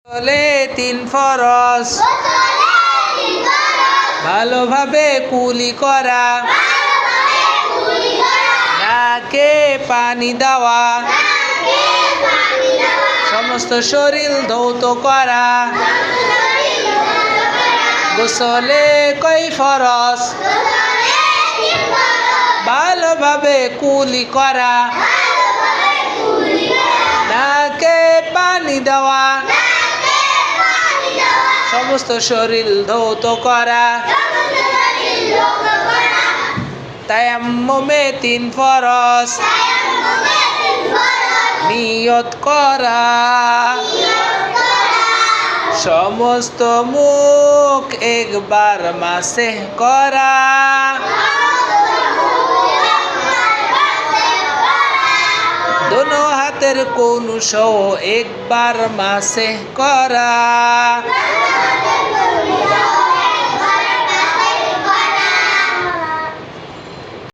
গোসলে তিন ফরজ ভালোভাবে কুলি করা, নাকে পানি দেওয়া, সমস্ত শরীর ধৌত করা। গোসলে কয় ফরজ? ভালোভাবে কুলি করা, নাকে পানি দেওয়া, সমস্ত শরীর ধৌত করা। তায়াম্মুমে তিন ফরজ নিয়ত করা, সমস্ত মুখ একবার মাসেহ করা। দোনো হাতের কোন সহ একবার মাসেহ করা।